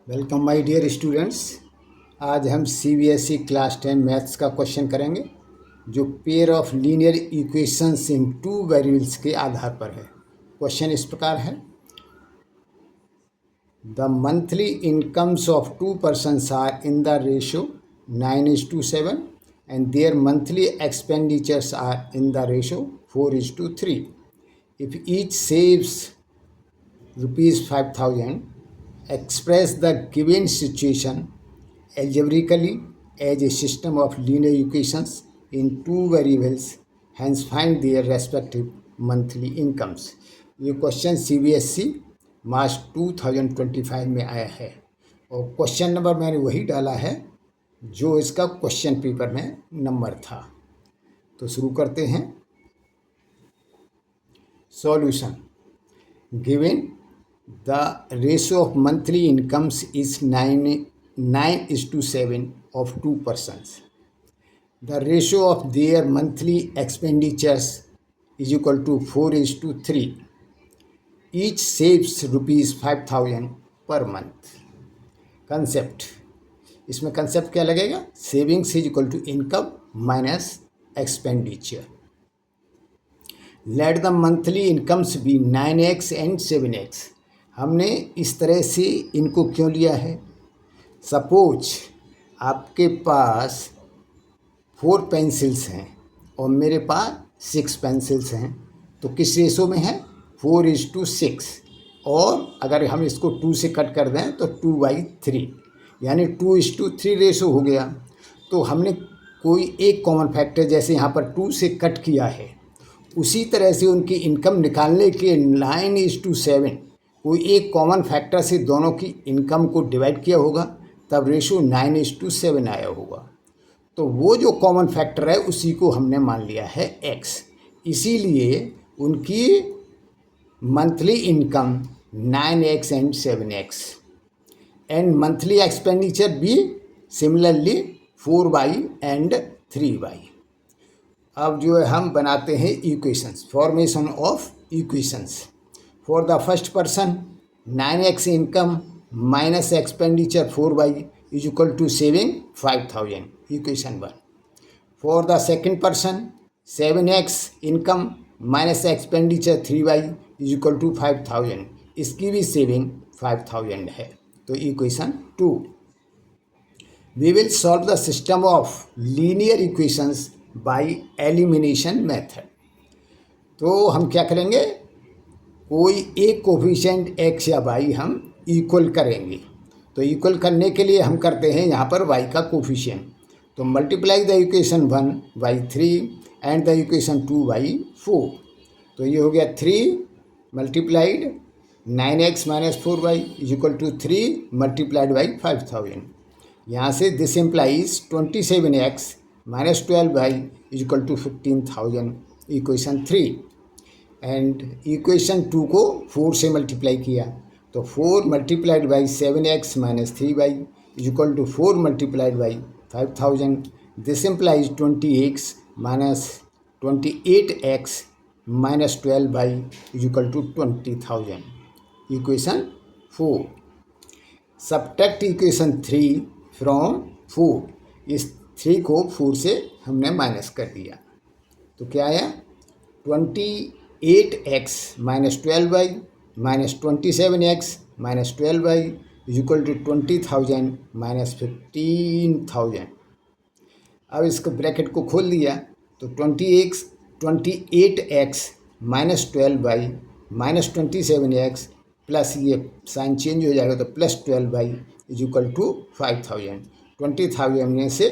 Welcome my dear students. आज हम CBSE class 10 maths का क्वेश्चन करेंगे जो pair of linear equations in two variables के आधार पर है। क्वेश्चन इस प्रकार है, the monthly incomes of two persons are in the ratio 9:7 and their monthly expenditures are in the ratio 4:3. If each saves ₹5,000, express the given situation algebraically as a system of linear equations in two variables, hence find their respective monthly incomes. ये question CBSE मार्च 2025 में आया है और question number मैंने वही डाला है जो इसका क्वेश्चन पेपर में नंबर था। तो शुरू करते हैं। Solution, given the ratio of monthly incomes is 9:7 of two persons. The ratio of their monthly expenditures is equal to 4:3. Each saves ₹5,000 per month. Concept, इसमें कंसेप्ट क्या लगेगा? Savings is equal to income minus expenditure. Let the monthly incomes be 9x and 7x. हमने इस तरह से इनको क्यों लिया है? सपोज आपके पास 4 पेंसिल्स हैं और मेरे पास 6 पेंसिल्स हैं, तो किस रेशो में है? 4:6. और अगर हम इसको 2 से कट कर दें तो 2/3, यानी 2:3 रेशो हो गया. तो हमने कोई एक कॉमन फैक्टर, जैसे यहाँ पर 2 से कट किया है, उसी तरह से उनकी इनकम निकालने के 9:7 कोई एक कॉमन फैक्टर से दोनों की इनकम को डिवाइड किया होगा, तब रेशो 9:7 आया होगा. तो वो जो कॉमन फैक्टर है उसी को हमने मान लिया है x. इसीलिए उनकी monthly income 9x and 7x and monthly expenditure भी सिमिलरली 4y एंड 3y. अब जो है हम बनाते हैं equations, formation of equations. For the first person, 9x income minus expenditure 4y is equal to saving 5,000. Equation 1. For the second person, 7x income minus expenditure 3y is equal to 5,000. इसकी भी saving 5,000 है. तो equation 2. We will solve the system of linear equations by elimination method. तो हम क्या करेंगे? कोई एक कोफिशिएंट x या y हम इक्वल करेंगे. तो इक्वल करने के लिए हम करते हैं यहाँ पर y का कोफिशिएंट. तो multiply the equation 1 by 3 and the equation 2 by 4. तो ये हो गया 3 multiplied 9x minus 4y is equal to 3 multiplied by 5,000. यहाँ से this implies 27x minus 12y is equal to 15,000. Equation 3. And equation 2 को 4 से मल्टीप्लाई किया, तो 4 multiplied by 7x minus 3y is equal to 4 multiplied by 5,000. This implies 20x minus 28x minus 12y is equal to 20,000. Equation 4. Subtract equation 3 from 4. इस 3 को 4 से हमने minus कर दिया, तो क्या आया? 28x minus 12y minus 27x minus 12y is equal to 20,000 minus 15,000. अब इसको ब्रैकेट को खोल दिया, तो 28x minus 12y minus 27x plus ये साइन चेंज हो जाएगा तो plus 12y is equal to 5,000. 20,000 में से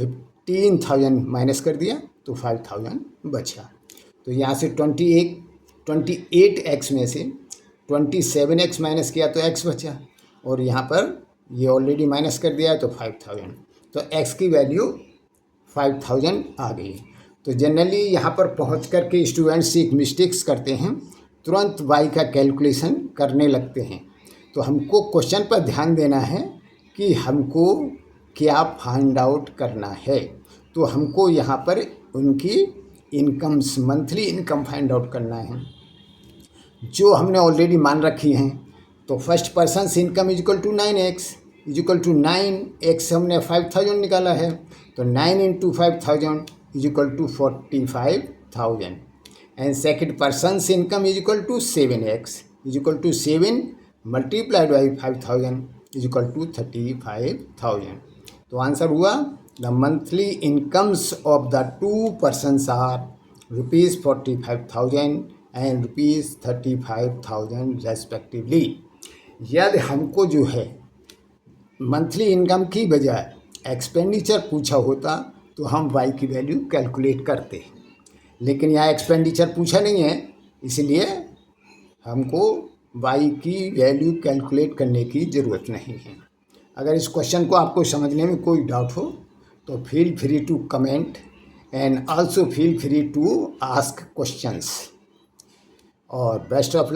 15,000 माइनस कर दिया तो 5,000 बचा. तो यहाँ से 28x में से 27x माइनस किया तो x बचा, और यहाँ पर ये ऑलरेडी माइनस कर दिया है तो 5,000. तो x की वैल्यू 5,000 आ गई. तो जनरली यहाँ पर पहुँच कर के स्टूडेंट्स एक मिस्टेक्स करते हैं, तुरंत y का कैलकुलेशन करने लगते हैं. तो हमको क्वेश्चन पर ध्यान देना है कि हमको क्या फाइंड आउट करना है. तो हमको यहाँ पर उनकी incomes, monthly income find out करना है, जो हमने ऑलरेडी मान रखी हैं. तो first person income is equal to 9x is equal to 9x हमने 5000 निकाला है, तो 9 into 5000 is equal to 45,000 and second person income is equal to 7x is equal to 7 multiplied by 5000 is equal to 35,000। तो answer हुआ the monthly incomes of the two persons are ₹45,000 and ₹35,000 respectively. यदि हमको जो है monthly income की बजाय expenditure पूछा होता तो हम वाई की वैल्यू कैलकुलेट करते, लेकिन यहाँ एक्सपेंडिचर पूछा नहीं है, इसलिए हमको वाई की वैल्यू कैलकुलेट करने की ज़रूरत नहीं है। अगर इस क्वेश्चन को आपको समझने में कोई डाउट हो तो feel free to comment and also feel free to ask questions. और बेस्ट ऑफ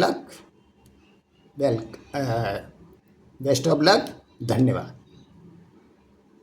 लक, धन्यवाद।